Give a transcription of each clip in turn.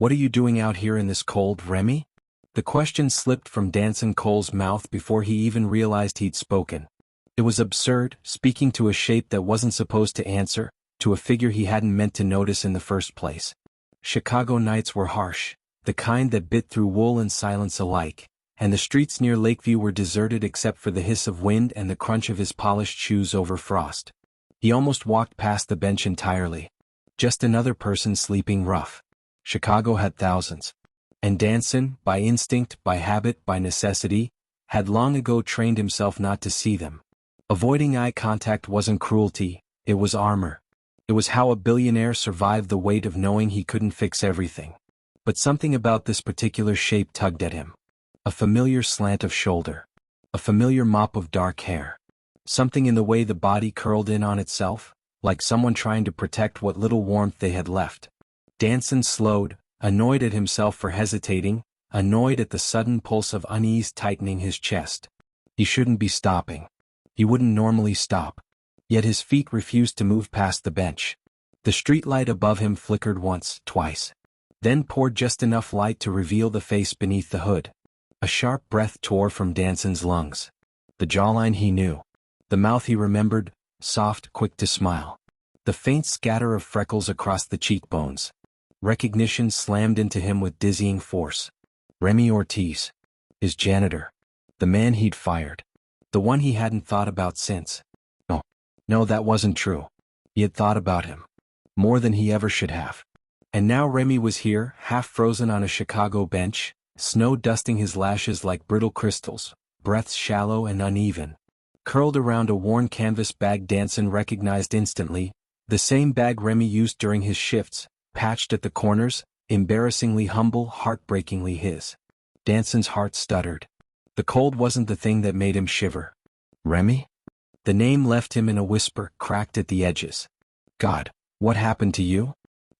"What are you doing out here in this cold, Remy?" The question slipped from Danson Cole's mouth before he even realized he'd spoken. It was absurd, speaking to a shape that wasn't supposed to answer, to a figure he hadn't meant to notice in the first place. Chicago nights were harsh, the kind that bit through wool and silence alike, and the streets near Lakeview were deserted except for the hiss of wind and the crunch of his polished shoes over frost. He almost walked past the bench entirely. Just another person sleeping rough. Chicago had thousands. And Danson, by instinct, by habit, by necessity, had long ago trained himself not to see them. Avoiding eye contact wasn't cruelty, it was armor. It was how a billionaire survived the weight of knowing he couldn't fix everything. But something about this particular shape tugged at him. A familiar slant of shoulder. A familiar mop of dark hair. Something in the way the body curled in on itself, like someone trying to protect what little warmth they had left. Danson slowed, annoyed at himself for hesitating, annoyed at the sudden pulse of unease tightening his chest. He shouldn't be stopping. He wouldn't normally stop. Yet his feet refused to move past the bench. The streetlight above him flickered once, twice. Then poured just enough light to reveal the face beneath the hood. A sharp breath tore from Danson's lungs. The jawline he knew. The mouth he remembered, soft, quick to smile. The faint scatter of freckles across the cheekbones. Recognition slammed into him with dizzying force. Remi Ortiz. His janitor. The man he'd fired. The one he hadn't thought about since. No, that wasn't true. He had thought about him. More than he ever should have. And now Remy was here, half frozen on a Chicago bench, snow dusting his lashes like brittle crystals, breaths shallow and uneven. Curled around a worn canvas bag Danson recognized instantly, the same bag Remy used during his shifts, patched at the corners, embarrassingly humble, heartbreakingly his. Danson's heart stuttered. The cold wasn't the thing that made him shiver. Remy? The name left him in a whisper, cracked at the edges. God, what happened to you?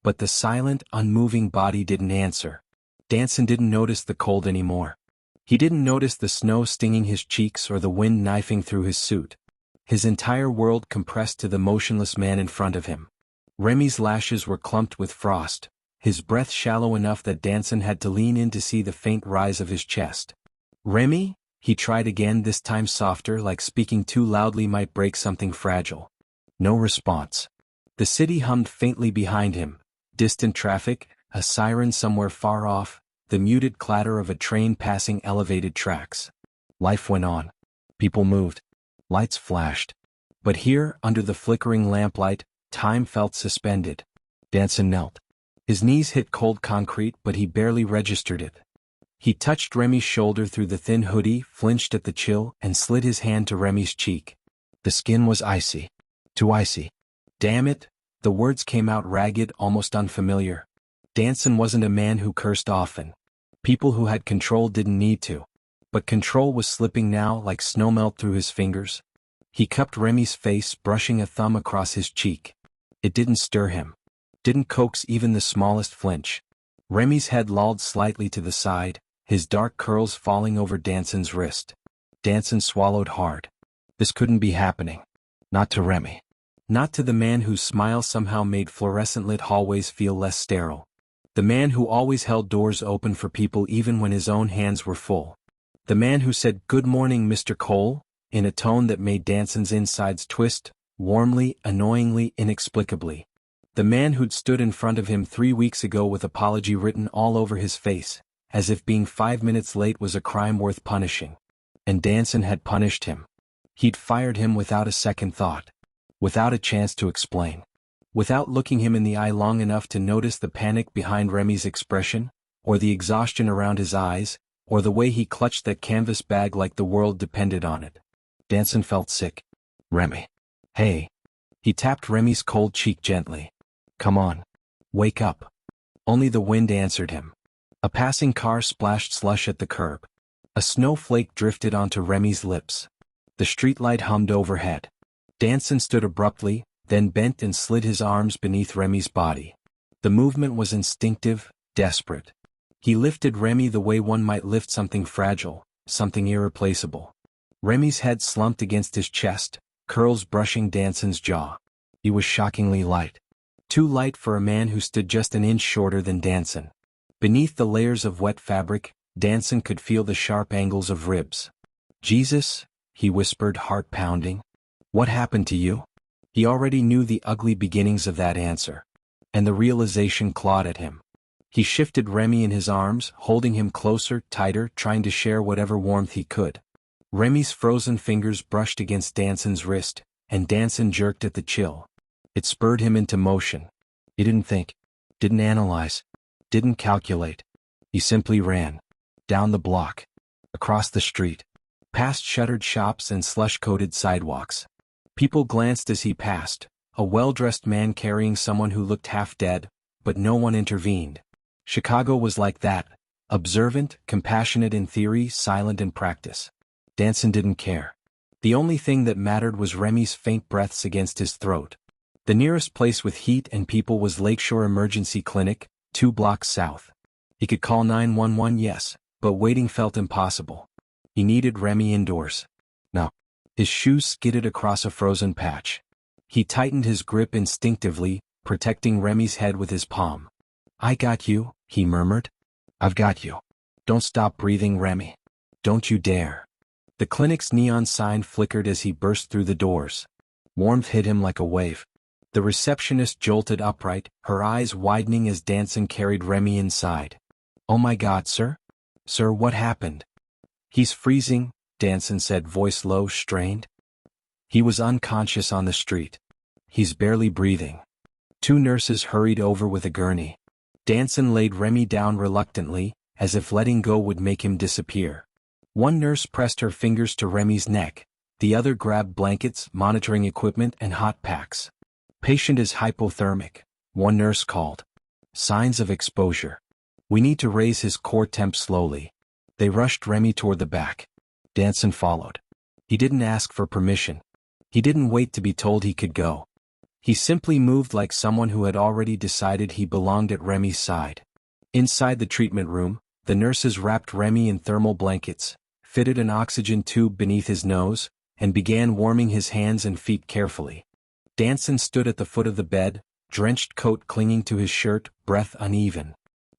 But the silent, unmoving body didn't answer. Danson didn't notice the cold anymore. He didn't notice the snow stinging his cheeks or the wind knifing through his suit. His entire world compressed to the motionless man in front of him. Remy's lashes were clumped with frost, his breath shallow enough that Danson had to lean in to see the faint rise of his chest. Remy? He tried again, this time softer, like speaking too loudly might break something fragile. No response. The city hummed faintly behind him. Distant traffic, a siren somewhere far off, the muted clatter of a train passing elevated tracks. Life went on. People moved. Lights flashed. But here, under the flickering lamplight, time felt suspended. Danson knelt. His knees hit cold concrete, but he barely registered it. He touched Remy's shoulder through the thin hoodie, flinched at the chill, and slid his hand to Remy's cheek. The skin was icy. Too icy. Damn it, the words came out ragged, almost unfamiliar. Danson wasn't a man who cursed often. People who had control didn't need to. But control was slipping now like snowmelt through his fingers. He cupped Remy's face, brushing a thumb across his cheek. It didn't stir him. Didn't coax even the smallest flinch. Remy's head lolled slightly to the side, his dark curls falling over Danson's wrist. Danson swallowed hard. This couldn't be happening. Not to Remy. Not to the man whose smile somehow made fluorescent-lit hallways feel less sterile. The man who always held doors open for people even when his own hands were full. The man who said, "Good morning, Mr. Cole," in a tone that made Danson's insides twist, warmly, annoyingly, inexplicably. The man who'd stood in front of him 3 weeks ago with apology written all over his face, as if being 5 minutes late was a crime worth punishing. And Danson had punished him. He'd fired him without a second thought. Without a chance to explain. Without looking him in the eye long enough to notice the panic behind Remy's expression, or the exhaustion around his eyes, or the way he clutched that canvas bag like the world depended on it. Danson felt sick. Remy. Hey. He tapped Remy's cold cheek gently. Come on. Wake up. Only the wind answered him. A passing car splashed slush at the curb. A snowflake drifted onto Remy's lips. The streetlight hummed overhead. Danson stood abruptly, then bent and slid his arms beneath Remy's body. The movement was instinctive, desperate. He lifted Remy the way one might lift something fragile, something irreplaceable. Remy's head slumped against his chest, curls brushing Danson's jaw. He was shockingly light. Too light for a man who stood just an inch shorter than Danson. Beneath the layers of wet fabric, Danson could feel the sharp angles of ribs. "Jesus," he whispered, heart pounding. "What happened to you?" He already knew the ugly beginnings of that answer. And the realization clawed at him. He shifted Remy in his arms, holding him closer, tighter, trying to share whatever warmth he could. Remy's frozen fingers brushed against Danson's wrist, and Danson jerked at the chill. It spurred him into motion. He didn't think, didn't analyze, didn't calculate. He simply ran. Down the block. Across the street. Past shuttered shops and slush-coated sidewalks. People glanced as he passed, a well-dressed man carrying someone who looked half dead, but no one intervened. Chicago was like that, observant, compassionate in theory, silent in practice. Danson didn't care. The only thing that mattered was Remy's faint breaths against his throat. The nearest place with heat and people was Lakeshore Emergency Clinic, 2 blocks south. He could call 911, yes, but waiting felt impossible. He needed Remy indoors. No. His shoes skidded across a frozen patch. He tightened his grip instinctively, protecting Remy's head with his palm. "I got you," he murmured. "I've got you. Don't stop breathing, Remy. Don't you dare." The clinic's neon sign flickered as he burst through the doors. Warmth hit him like a wave. The receptionist jolted upright, her eyes widening as Danson carried Remy inside. "Oh my God, sir? Sir, what happened?" "He's freezing," Danson said, voice low, strained. He was unconscious on the street. "He's barely breathing." 2 nurses hurried over with a gurney. Danson laid Remy down reluctantly, as if letting go would make him disappear. One nurse pressed her fingers to Remy's neck, the other grabbed blankets, monitoring equipment, and hot packs. "Patient is hypothermic," one nurse called. "Signs of exposure. We need to raise his core temp slowly." They rushed Remy toward the back. Danson followed. He didn't ask for permission. He didn't wait to be told he could go. He simply moved like someone who had already decided he belonged at Remy's side. Inside the treatment room, the nurses wrapped Remy in thermal blankets, fitted an oxygen tube beneath his nose, and began warming his hands and feet carefully. Danson stood at the foot of the bed, drenched coat clinging to his shirt, breath uneven.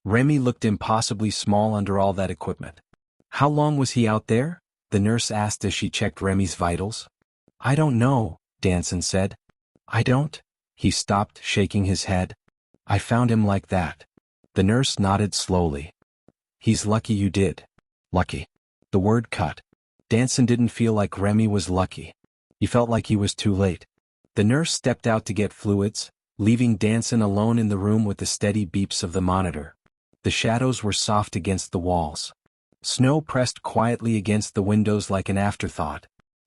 Remy looked impossibly small under all that equipment. "How long was he out there?" the nurse asked as she checked Remy's vitals. "I don't know," Danson said. "I don't?" He stopped, shaking his head. "I found him like that." The nurse nodded slowly. "He's lucky you did." Lucky. The word cut. Danson didn't feel like Remy was lucky. He felt like he was too late. The nurse stepped out to get fluids, leaving Danson alone in the room with the steady beeps of the monitor. The shadows were soft against the walls. Snow pressed quietly against the windows like an afterthought.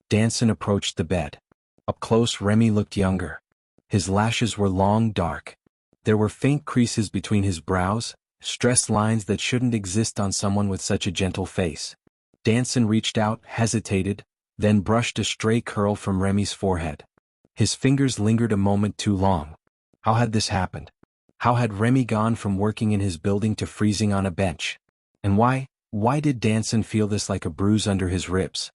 Danson approached the bed. Up close, Remy looked younger. His lashes were long, dark. There were faint creases between his brows, stress lines that shouldn't exist on someone with such a gentle face. Danson reached out, hesitated, then brushed a stray curl from Remy's forehead. His fingers lingered a moment too long. How had this happened? How had Remy gone from working in his building to freezing on a bench? And why did Danson feel this like a bruise under his ribs?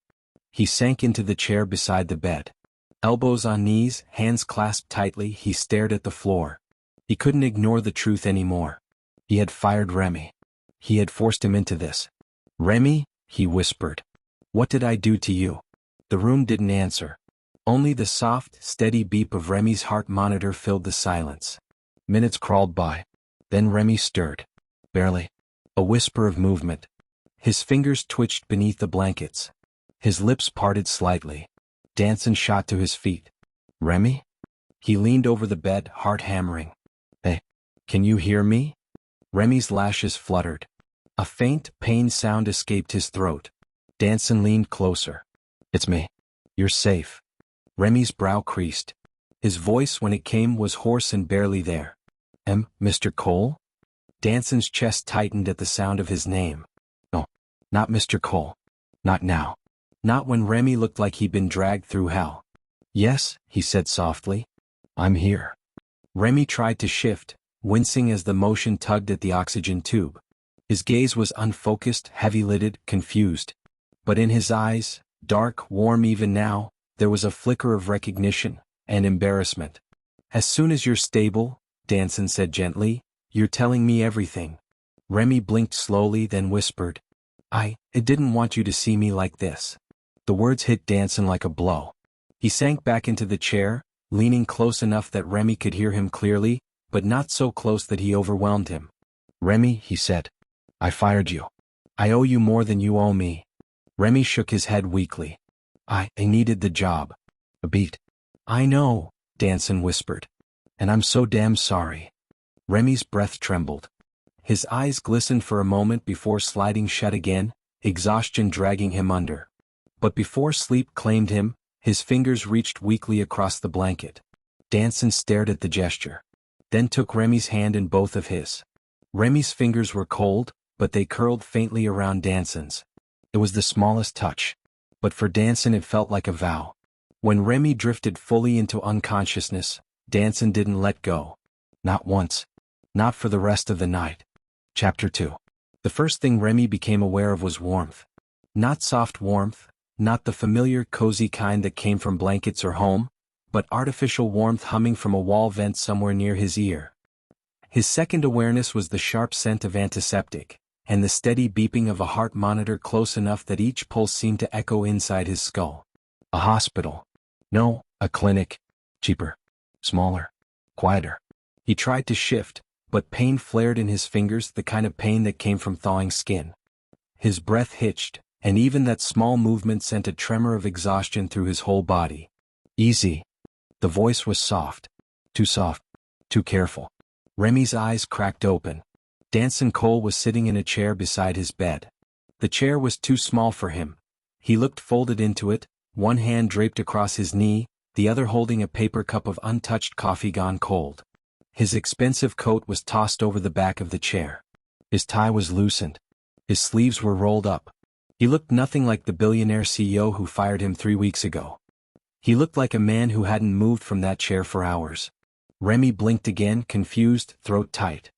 He sank into the chair beside the bed. Elbows on knees, hands clasped tightly, he stared at the floor. He couldn't ignore the truth anymore. He had fired Remy. He had forced him into this. "Remy," he whispered. "What did I do to you?" The room didn't answer. Only the soft, steady beep of Remy's heart monitor filled the silence. Minutes crawled by. Then Remy stirred. Barely. A whisper of movement. His fingers twitched beneath the blankets. His lips parted slightly. Danson shot to his feet. "Remy?" He leaned over the bed, heart hammering. "Hey, can you hear me?" Remy's lashes fluttered. A faint, pained sound escaped his throat. Danson leaned closer. "It's me. You're safe." Remy's brow creased. His voice, when it came, was hoarse and barely there. Mr. Cole?" Danson's chest tightened at the sound of his name. "No, not Mr. Cole. Not now. Not when Remy looked like he'd been dragged through hell." "Yes," he said softly. "I'm here." Remy tried to shift, wincing as the motion tugged at the oxygen tube. His gaze was unfocused, heavy-lidded, confused. But in his eyes, dark, warm even now, there was a flicker of recognition and embarrassment. "As soon as you're stable," Danson said gently, "you're telling me everything." Remy blinked slowly, then whispered, I didn't want you to see me like this. The words hit Danson like a blow. He sank back into the chair, leaning close enough that Remy could hear him clearly, but not so close that he overwhelmed him. Remy, he said, I fired you. I owe you more than you owe me. Remy shook his head weakly. I needed the job. A beat. I know, Danson whispered. And I'm so damn sorry. Remy's breath trembled. His eyes glistened for a moment before sliding shut again, exhaustion dragging him under. But before sleep claimed him, his fingers reached weakly across the blanket. Danson stared at the gesture. Then took Remy's hand in both of his. Remy's fingers were cold, but they curled faintly around Danson's. It was the smallest touch. But for Danson it felt like a vow. When Remy drifted fully into unconsciousness, Danson didn't let go. Not once. Not for the rest of the night. Chapter 2. The first thing Remy became aware of was warmth. Not soft warmth, not the familiar cozy kind that came from blankets or home, but artificial warmth humming from a wall vent somewhere near his ear. His second awareness was the sharp scent of antiseptic, and the steady beeping of a heart monitor close enough that each pulse seemed to echo inside his skull. A hospital. No, a clinic. Cheaper. Smaller. Quieter. He tried to shift, but pain flared in his fingers, the kind of pain that came from thawing skin. His breath hitched, and even that small movement sent a tremor of exhaustion through his whole body. Easy. The voice was soft. Too soft. Too careful. Remy's eyes cracked open. Danson Cole was sitting in a chair beside his bed. The chair was too small for him. He looked folded into it, one hand draped across his knee, the other holding a paper cup of untouched coffee gone cold. His expensive coat was tossed over the back of the chair. His tie was loosened. His sleeves were rolled up. He looked nothing like the billionaire CEO who fired him 3 weeks ago. He looked like a man who hadn't moved from that chair for hours. Remy blinked again, confused, throat tight.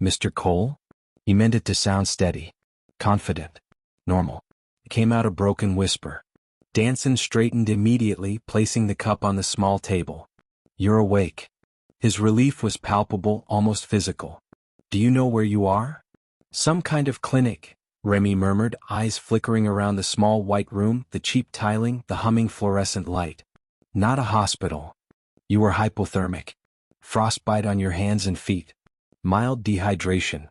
Mr. Cole? He meant it to sound steady. Confident. Normal. It came out a broken whisper. Danson straightened immediately, placing the cup on the small table. You're awake. His relief was palpable, almost physical. Do you know where you are? Some kind of clinic, Remy murmured, eyes flickering around the small white room, the cheap tiling, the humming fluorescent light. Not a hospital. You were hypothermic. Frostbite on your hands and feet. Mild dehydration.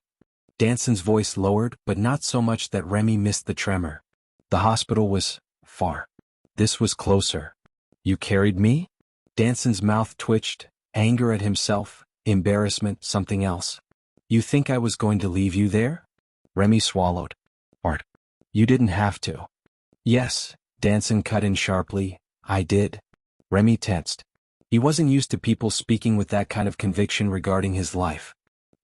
Danson's voice lowered, but not so much that Remy missed the tremor. The hospital was far. This was closer. You carried me? Danson's mouth twitched, anger at himself, embarrassment, something else. You think I was going to leave you there? Remy swallowed. Art. You didn't have to. Yes, Danson cut in sharply, I did. Remy tensed. He wasn't used to people speaking with that kind of conviction regarding his life.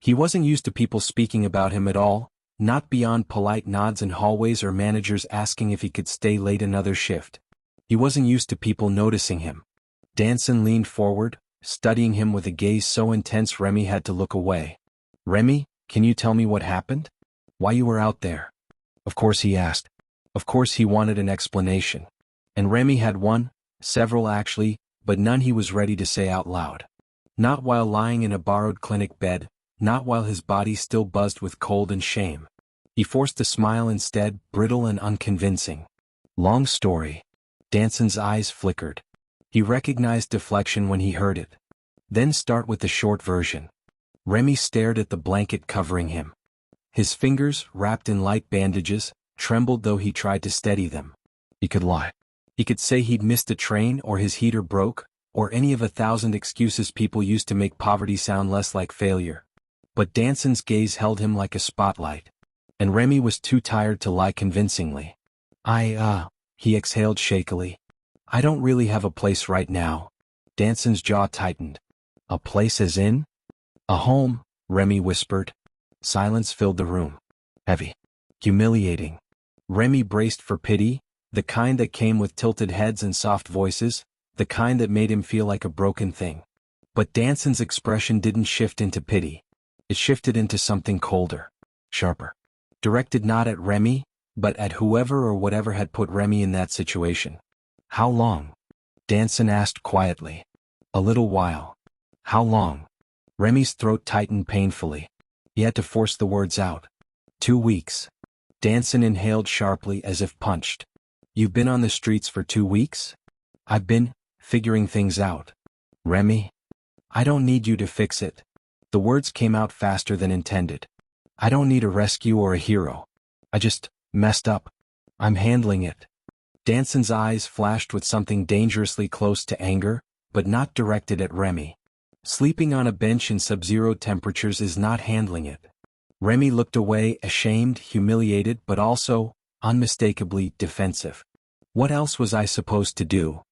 He wasn't used to people speaking about him at all, not beyond polite nods in hallways or managers asking if he could stay late another shift. He wasn't used to people noticing him. Danson leaned forward, studying him with a gaze so intense Remy had to look away. Remy, can you tell me what happened? Why you were out there? Of course he asked. Of course he wanted an explanation. And Remy had one, several actually, but none he was ready to say out loud. Not while lying in a borrowed clinic bed, not while his body still buzzed with cold and shame. He forced a smile instead, brittle and unconvincing. Long story. Danson's eyes flickered. He recognized deflection when he heard it. Then start with the short version. Remy stared at the blanket covering him. His fingers, wrapped in light bandages, trembled though he tried to steady them. He could lie. He could say he'd missed a train or his heater broke, or any of 1,000 excuses people used to make poverty sound less like failure. But Danson's gaze held him like a spotlight. And Remy was too tired to lie convincingly. He exhaled shakily. I don't really have a place right now. Danson's jaw tightened. A place as in? A home, Remy whispered. Silence filled the room. Heavy. Humiliating. Remy braced for pity, the kind that came with tilted heads and soft voices, the kind that made him feel like a broken thing. But Danson's expression didn't shift into pity. It shifted into something colder, sharper. Directed not at Remy, but at whoever or whatever had put Remy in that situation. How long? Danson asked quietly. A little while. How long? Remy's throat tightened painfully. He had to force the words out. 2 weeks. Danson inhaled sharply as if punched. You've been on the streets for 2 weeks? I've been figuring things out. Remy? I don't need you to fix it. The words came out faster than intended. I don't need a rescue or a hero. I just messed up. I'm handling it. Danson's eyes flashed with something dangerously close to anger, but not directed at Remy. Sleeping on a bench in sub-zero temperatures is not handling it. Remy looked away, ashamed, humiliated, but also, unmistakably, defensive. What else was I supposed to do?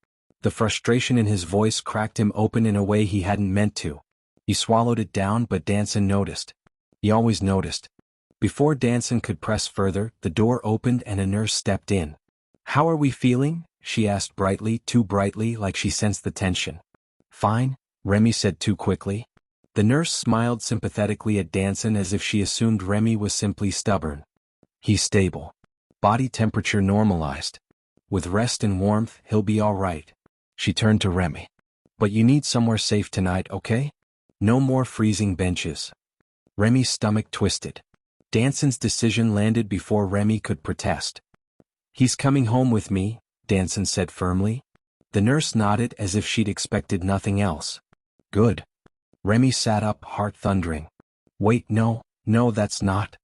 The frustration in his voice cracked him open in a way he hadn't meant to. He swallowed it down, but Danson noticed. He always noticed. Before Danson could press further, the door opened and a nurse stepped in. How are we feeling? She asked brightly, too brightly, like she sensed the tension. Fine, Remy said too quickly. The nurse smiled sympathetically at Danson as if she assumed Remy was simply stubborn. He's stable. Body temperature normalized. With rest and warmth, he'll be all right. She turned to Remy. But you need somewhere safe tonight, okay? No more freezing benches. Remy's stomach twisted. Danson's decision landed before Remy could protest. He's coming home with me, Danson said firmly. The nurse nodded as if she'd expected nothing else. Good. Remy sat up, heart thundering. Wait, no, that's not.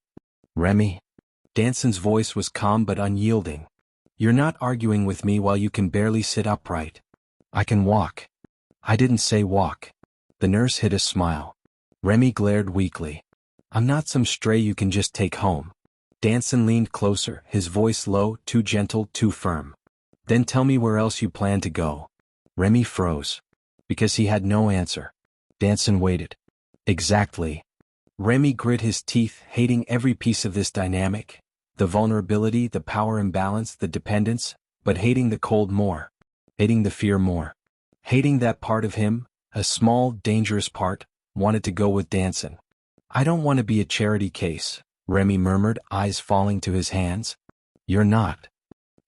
Remy. Danson's voice was calm but unyielding. You're not arguing with me while you can barely sit upright. I can walk. I didn't say walk. The nurse hid a smile. Remy glared weakly. I'm not some stray you can just take home. Danson leaned closer, his voice low, too gentle, too firm. Then tell me where else you plan to go. Remy froze. Because he had no answer. Danson waited. Exactly. Remy grit his teeth, hating every piece of this dynamic. The vulnerability, the power imbalance, the dependence, but hating the cold more. Hating the fear more. Hating that part of him, a small, dangerous part, wanted to go with Danson. I don't want to be a charity case, Remy murmured, eyes falling to his hands. You're not.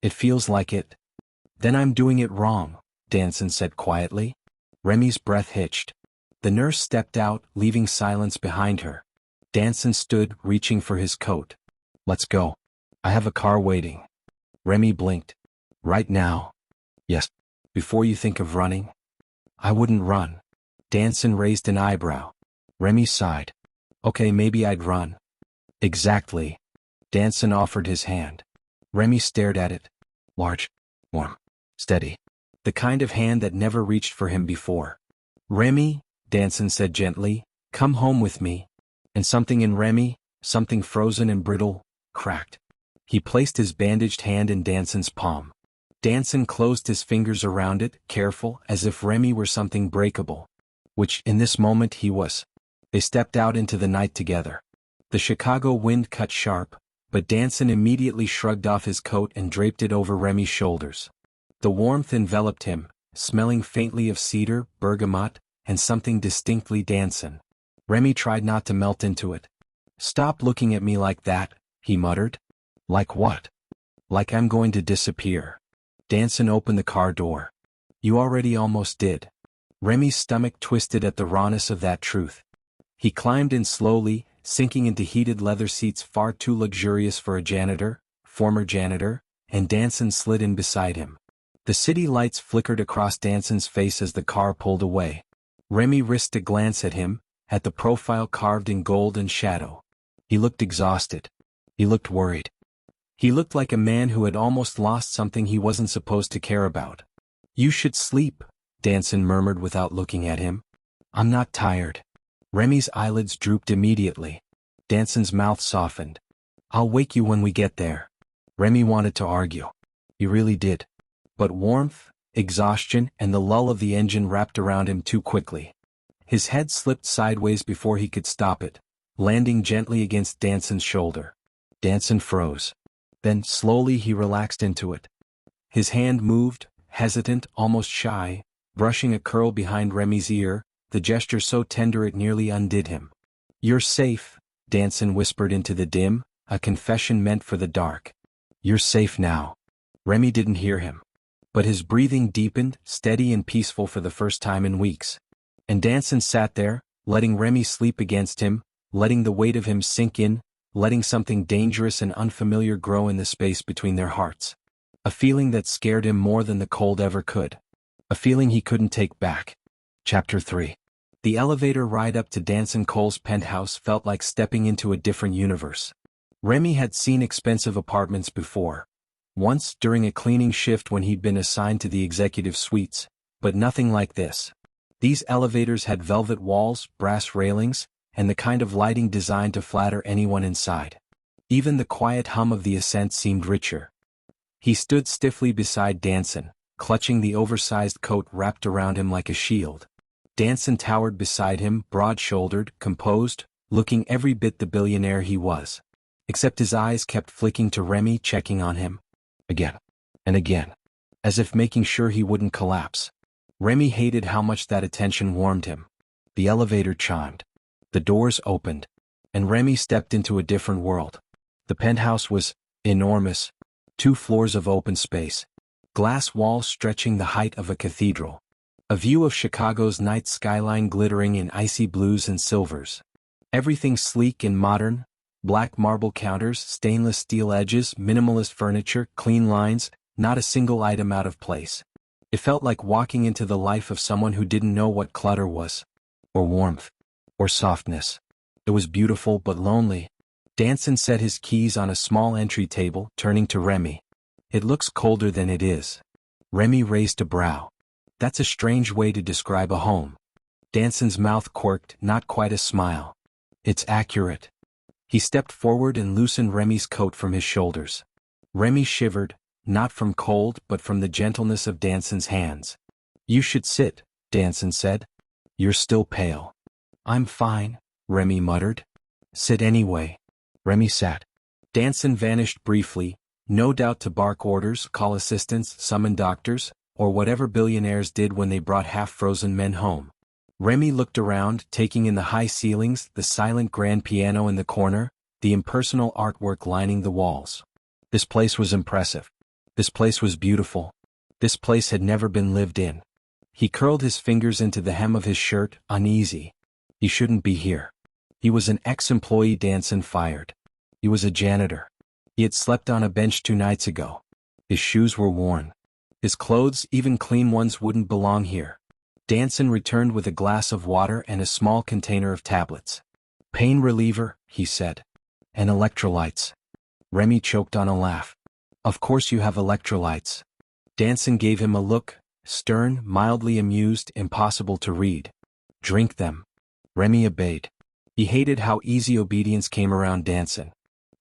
It feels like it. Then I'm doing it wrong, Danson said quietly. Remy's breath hitched. The nurse stepped out, leaving silence behind her. Danson stood, reaching for his coat. Let's go. I have a car waiting. Remy blinked. Right now? Yes. Before you think of running? I wouldn't run. Danson raised an eyebrow. Remy sighed. Okay, maybe I'd run. Exactly. Danson offered his hand. Remy stared at it. Large, warm, steady. The kind of hand that never reached for him before. Remy, Danson said gently, come home with me. And something in Remy, something frozen and brittle, cracked. He placed his bandaged hand in Danson's palm. Danson closed his fingers around it, careful, as if Remy were something breakable. Which, in this moment, he was. They stepped out into the night together. The Chicago wind cut sharp, but Danson immediately shrugged off his coat and draped it over Remy's shoulders. The warmth enveloped him, smelling faintly of cedar, bergamot, and something distinctly Danson. Remy tried not to melt into it. Stop looking at me like that, he muttered. Like what? Like I'm going to disappear. Danson opened the car door. You already almost did. Remy's stomach twisted at the rawness of that truth. He climbed in slowly, sinking into heated leather seats far too luxurious for a janitor, former janitor, and Danson slid in beside him. The city lights flickered across Danson's face as the car pulled away. Remy risked a glance at him, at the profile carved in gold and shadow. He looked exhausted. He looked worried. He looked like a man who had almost lost something he wasn't supposed to care about. You should sleep, Danson murmured without looking at him. I'm not tired. Remy's eyelids drooped immediately. Danson's mouth softened. I'll wake you when we get there. Remy wanted to argue. He really did. But warmth, exhaustion, and the lull of the engine wrapped around him too quickly. His head slipped sideways before he could stop it, landing gently against Danson's shoulder. Danson froze. Then, slowly he relaxed into it. His hand moved, hesitant, almost shy, brushing a curl behind Remy's ear, the gesture so tender it nearly undid him. You're safe, Danson whispered into the dim, a confession meant for the dark. You're safe now. Remy didn't hear him. But his breathing deepened, steady and peaceful for the first time in weeks. And Danson sat there, letting Remy sleep against him, letting the weight of him sink in, letting something dangerous and unfamiliar grow in the space between their hearts. A feeling that scared him more than the cold ever could. A feeling he couldn't take back. Chapter 3. The elevator ride up to Danson Cole's penthouse felt like stepping into a different universe. Remy had seen expensive apartments before. Once during a cleaning shift when he'd been assigned to the executive suites, but nothing like this. These elevators had velvet walls, brass railings, and the kind of lighting designed to flatter anyone inside. Even the quiet hum of the ascent seemed richer. He stood stiffly beside Danson, clutching the oversized coat wrapped around him like a shield. Danson towered beside him, broad-shouldered, composed, looking every bit the billionaire he was. Except his eyes kept flicking to Remy, checking on him. Again. And again. As if making sure he wouldn't collapse. Remy hated how much that attention warmed him. The elevator chimed. The doors opened. And Remy stepped into a different world. The penthouse was enormous. 2 floors of open space. Glass walls stretching the height of a cathedral. A view of Chicago's night skyline glittering in icy blues and silvers. Everything sleek and modern. Black marble counters, stainless steel edges, minimalist furniture, clean lines, not a single item out of place. It felt like walking into the life of someone who didn't know what clutter was. Or warmth. Or softness. It was beautiful but lonely. Danson set his keys on a small entry table, turning to Remy. It looks colder than it is. Remy raised a brow. That's a strange way to describe a home. Danson's mouth quirked, not quite a smile. It's accurate. He stepped forward and loosened Remy's coat from his shoulders. Remy shivered, not from cold but from the gentleness of Danson's hands. You should sit, Danson said. You're still pale. I'm fine, Remy muttered. Sit anyway. Remy sat. Danson vanished briefly, no doubt to bark orders, call assistants, summon doctors, or whatever billionaires did when they brought half-frozen men home. Remy looked around, taking in the high ceilings, the silent grand piano in the corner, the impersonal artwork lining the walls. This place was impressive. This place was beautiful. This place had never been lived in. He curled his fingers into the hem of his shirt, uneasy. He shouldn't be here. He was an ex-employee Danson fired. He was a janitor. He had slept on a bench 2 nights ago. His shoes were worn. His clothes, even clean ones, wouldn't belong here. Danson returned with a glass of water and a small container of tablets. Pain reliever, he said. And electrolytes. Remy choked on a laugh. Of course you have electrolytes. Danson gave him a look, stern, mildly amused, impossible to read. Drink them. Remy obeyed. He hated how easy obedience came around Danson.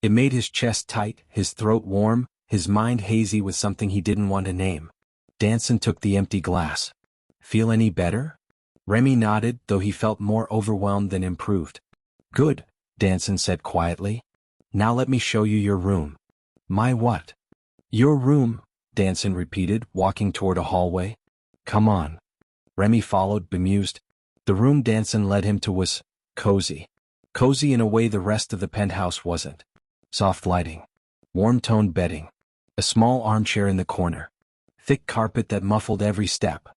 It made his chest tight, his throat warm, his mind hazy with something he didn't want to name. Danson took the empty glass. Feel any better? Remy nodded, though he felt more overwhelmed than improved. Good, Danson said quietly. Now let me show you your room. My what? Your room, Danson repeated, walking toward a hallway. Come on. Remy followed, bemused. The room Danson led him to was cozy. Cozy in a way the rest of the penthouse wasn't. Soft lighting. Warm-toned bedding. A small armchair in the corner. Thick carpet that muffled every step.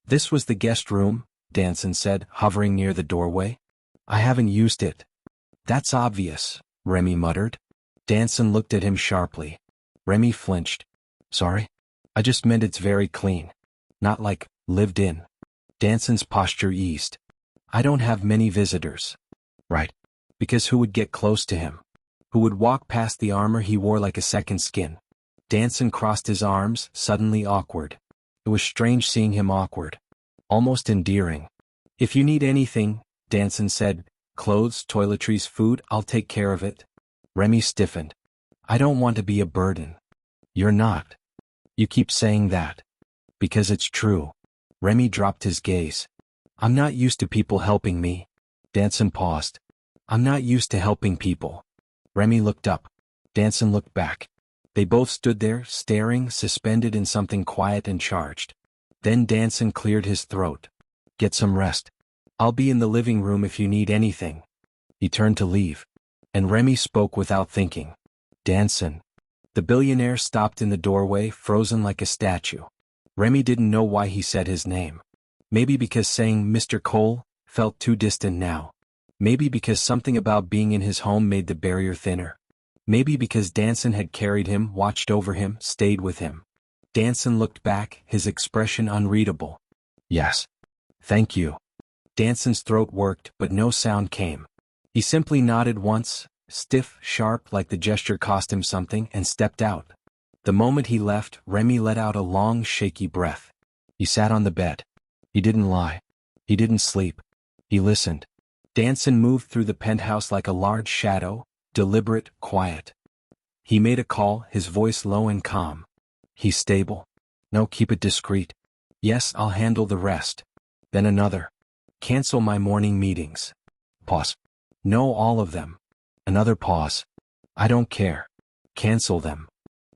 This was the guest room, Danson said, hovering near the doorway. I haven't used it. That's obvious, Remy muttered. Danson looked at him sharply. Remy flinched. Sorry? I just meant it's very clean. Not like, lived in. Danson's posture eased. I don't have many visitors. Right. Because who would get close to him? Who would walk past the armor he wore like a second skin? Danson crossed his arms, suddenly awkward. It was strange seeing him awkward. Almost endearing. If you need anything, Danson said, clothes, toiletries, food, I'll take care of it. Remy stiffened. I don't want to be a burden. You're not. You keep saying that. Because it's true. Remy dropped his gaze. I'm not used to people helping me. Danson paused. I'm not used to helping people. Remy looked up. Danson looked back. They both stood there, staring, suspended in something quiet and charged. Then Danson cleared his throat. Get some rest. I'll be in the living room if you need anything. He turned to leave. And Remy spoke without thinking. Danson. The billionaire stopped in the doorway, frozen like a statue. Remy didn't know why he said his name. Maybe because saying Mr. Cole felt too distant now. Maybe because something about being in his home made the barrier thinner. Maybe because Danson had carried him, watched over him, stayed with him. Danson looked back, his expression unreadable. Yes. Thank you. Danson's throat worked, but no sound came. He simply nodded once, stiff, sharp like the gesture cost him something, and stepped out. The moment he left, Remy let out a long, shaky breath. He sat on the bed. He didn't lie. He didn't sleep. He listened. Danson moved through the penthouse like a large shadow, deliberate, quiet. He made a call, his voice low and calm. He's stable. No, keep it discreet. Yes, I'll handle the rest. Then another. Cancel my morning meetings. Pause. No, all of them. Another pause. I don't care. Cancel them.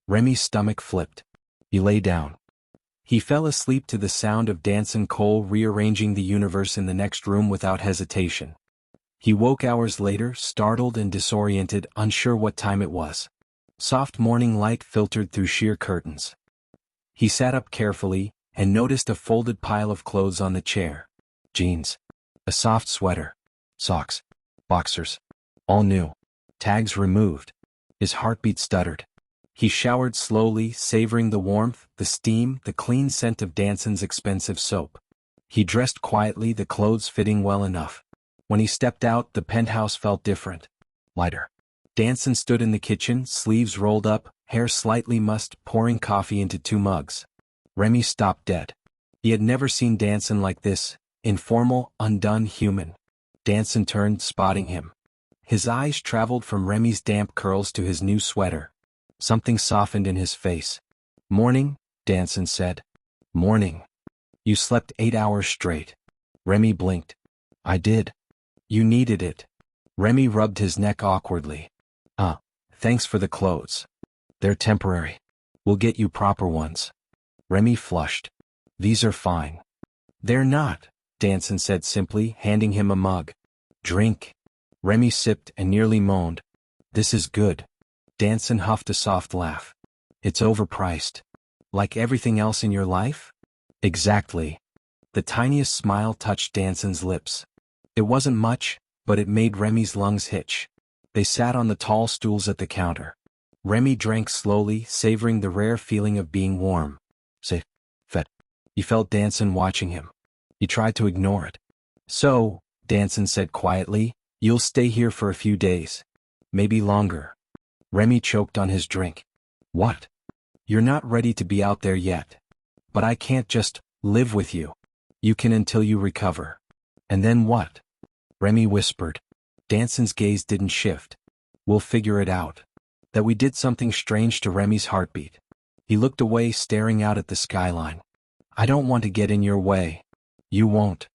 Remy's stomach flipped. He lay down. He fell asleep to the sound of Danson Cole rearranging the universe in the next room without hesitation. He woke hours later, startled and disoriented, unsure what time it was. Soft morning light filtered through sheer curtains. He sat up carefully, and noticed a folded pile of clothes on the chair. Jeans. A soft sweater. Socks. Boxers. All new. Tags removed. His heartbeat stuttered. He showered slowly, savoring the warmth, the steam, the clean scent of Danson's expensive soap. He dressed quietly, the clothes fitting well enough. When he stepped out, the penthouse felt different. Lighter. Danson stood in the kitchen, sleeves rolled up, hair slightly mussed, pouring coffee into 2 mugs. Remy stopped dead. He had never seen Danson like this, informal, undone, human. Danson turned, spotting him. His eyes traveled from Remy's damp curls to his new sweater. Something softened in his face. Morning, Danson said. Morning. You slept 8 hours straight. Remy blinked. I did. You needed it. Remy rubbed his neck awkwardly. Thanks for the clothes. They're temporary. We'll get you proper ones. Remy flushed. These are fine. They're not, Danson said simply, handing him a mug. Drink. Remy sipped and nearly moaned. This is good. Danson huffed a soft laugh. It's overpriced. Like everything else in your life? Exactly. The tiniest smile touched Danson's lips. It wasn't much, but it made Remy's lungs hitch. They sat on the tall stools at the counter. Remy drank slowly, savoring the rare feeling of being warm. Safe. Fed. He felt Danson watching him. He tried to ignore it. So, Danson said quietly, you'll stay here for a few days. Maybe longer. Remy choked on his drink. What? You're not ready to be out there yet. But I can't just live with you. You can until you recover. And then what? Remy whispered. Danson's gaze didn't shift. We'll figure it out. That we did something strange to Remy's heartbeat. He looked away, staring out at the skyline. I don't want to get in your way. You won't.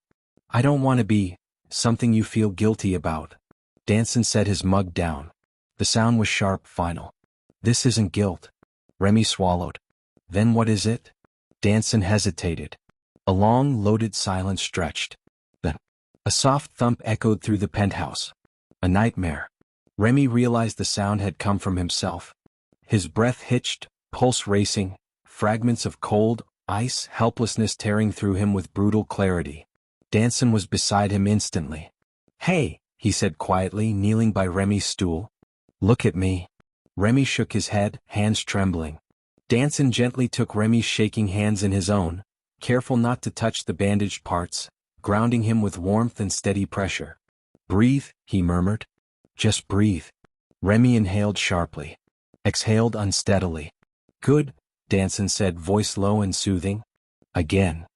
I don't want to be something you feel guilty about. Danson set his mug down. The sound was sharp, final. This isn't guilt. Remy swallowed. Then what is it? Danson hesitated. A long, loaded silence stretched. Then, a soft thump echoed through the penthouse. A nightmare. Remy realized the sound had come from himself. His breath hitched, pulse racing, fragments of cold, ice, helplessness tearing through him with brutal clarity. Danson was beside him instantly. Hey, he said quietly, kneeling by Remy's stool. Look at me. Remy shook his head, hands trembling. Danson gently took Remy's shaking hands in his own, careful not to touch the bandaged parts, grounding him with warmth and steady pressure. Breathe, he murmured. Just breathe. Remy inhaled sharply. Exhaled unsteadily. Good, Danson said, voice low and soothing. Again.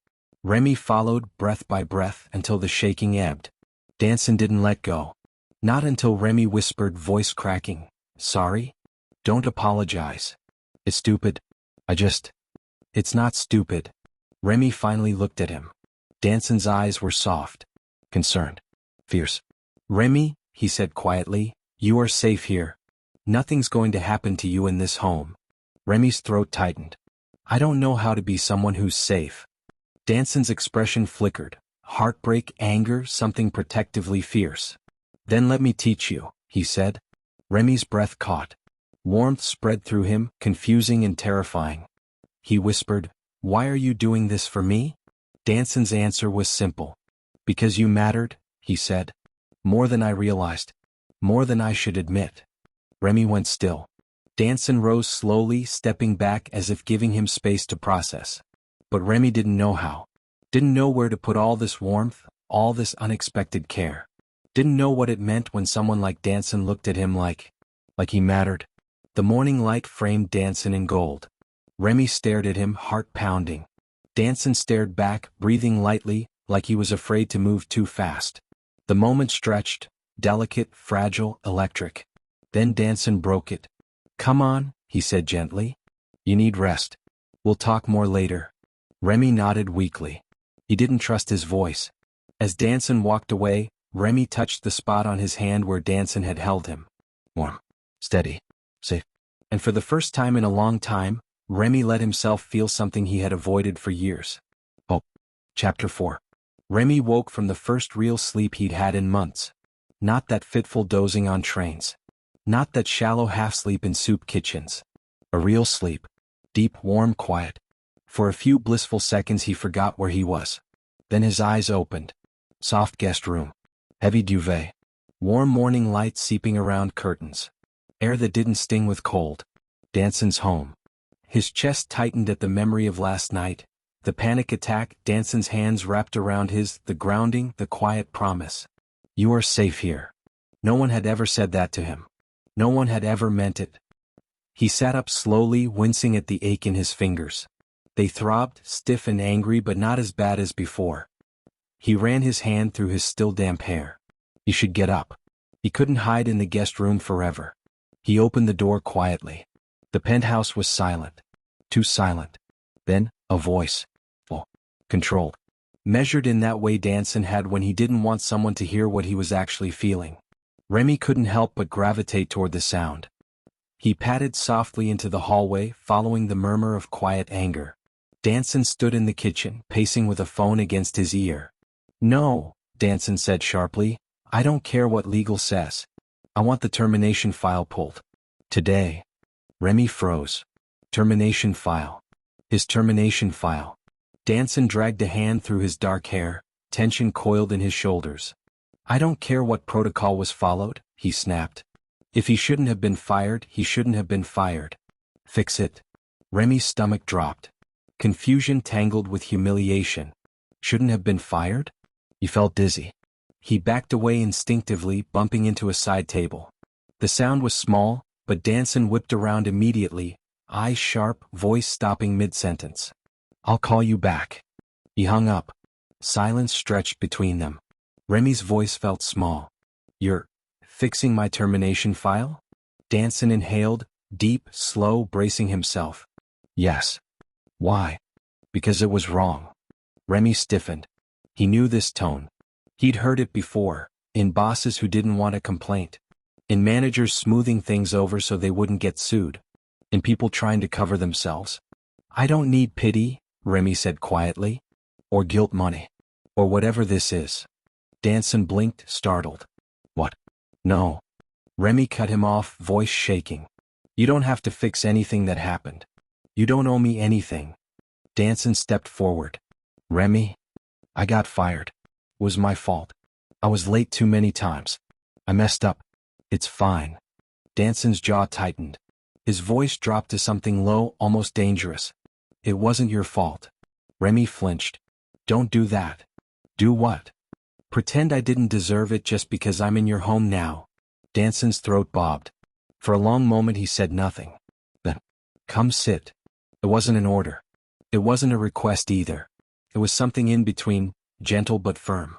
Remy followed, breath by breath, until the shaking ebbed. Danson didn't let go. Not until Remy whispered, voice cracking. Sorry? Don't apologize. It's stupid. It's not stupid. Remy finally looked at him. Danson's eyes were soft. Concerned. Fierce. Remy, he said quietly, you are safe here. Nothing's going to happen to you in this home. Remy's throat tightened. I don't know how to be someone who's safe. Danson's expression flickered. Heartbreak, anger, something protectively fierce. Then let me teach you, he said. Remy's breath caught. Warmth spread through him, confusing and terrifying. He whispered, Why are you doing this for me? Danson's answer was simple. Because you mattered, he said. More than I realized. More than I should admit. Remy went still. Danson rose slowly, stepping back as if giving him space to process. But Remy didn't know how. Didn't know where to put all this warmth, all this unexpected care. Didn't know what it meant when someone like Danson looked at him like he mattered. The morning light framed Danson in gold. Remy stared at him, heart pounding. Danson stared back, breathing lightly, like he was afraid to move too fast. The moment stretched, delicate, fragile, electric. Then Danson broke it. "Come on," he said gently. "You need rest. We'll talk more later." Remy nodded weakly. He didn't trust his voice. As Danson walked away, Remy touched the spot on his hand where Danson had held him. Warm. Steady. Safe. And for the first time in a long time, Remy let himself feel something he had avoided for years. Hope. Chapter 4. Remy woke from the first real sleep he'd had in months. Not that fitful dozing on trains. Not that shallow half-sleep in soup kitchens. A real sleep. Deep, warm, quiet. For a few blissful seconds he forgot where he was. Then his eyes opened. Soft guest room. Heavy duvet. Warm morning light seeping around curtains. Air that didn't sting with cold. Danson's home. His chest tightened at the memory of last night. The panic attack, Danson's hands wrapped around his, the grounding, the quiet promise. You are safe here. No one had ever said that to him. No one had ever meant it. He sat up slowly, wincing at the ache in his fingers. They throbbed, stiff and angry, but not as bad as before. He ran his hand through his still damp hair. He should get up. He couldn't hide in the guest room forever. He opened the door quietly. The penthouse was silent. Too silent. Then, a voice. Oh, controlled. Measured in that way Danson had when he didn't want someone to hear what he was actually feeling. Remy couldn't help but gravitate toward the sound. He padded softly into the hallway, following the murmur of quiet anger. Danson stood in the kitchen, pacing with a phone against his ear. No, Danson said sharply, I don't care what legal says. I want the termination file pulled. Today. Remy froze. Termination file. His termination file. Danson dragged a hand through his dark hair, tension coiled in his shoulders. I don't care what protocol was followed, he snapped. If he shouldn't have been fired, he shouldn't have been fired. Fix it. Remy's stomach dropped. Confusion tangled with humiliation. Shouldn't have been fired? He felt dizzy. He backed away instinctively, bumping into a side table. The sound was small, but Danson whipped around immediately, eyes sharp, voice stopping mid-sentence. I'll call you back. He hung up. Silence stretched between them. Remy's voice felt small. You're fixing my termination file? Danson inhaled, deep, slow, bracing himself. Yes. Why? Because it was wrong. Remy stiffened. He knew this tone. He'd heard it before, in bosses who didn't want a complaint. In managers smoothing things over so they wouldn't get sued. In people trying to cover themselves. I don't need pity, Remy said quietly. Or guilt money. Or whatever this is. Danson blinked, startled. What? No. Remy cut him off, voice shaking. You don't have to fix anything that happened. You don't owe me anything. Danson stepped forward. Remy? I got fired. It was my fault. I was late too many times. I messed up. It's fine. Danson's jaw tightened. His voice dropped to something low, almost dangerous. It wasn't your fault. Remy flinched. Don't do that. Do what? Pretend I didn't deserve it just because I'm in your home now. Danson's throat bobbed. For a long moment he said nothing. Then, come sit. It wasn't an order. It wasn't a request either. It was something in between, gentle but firm.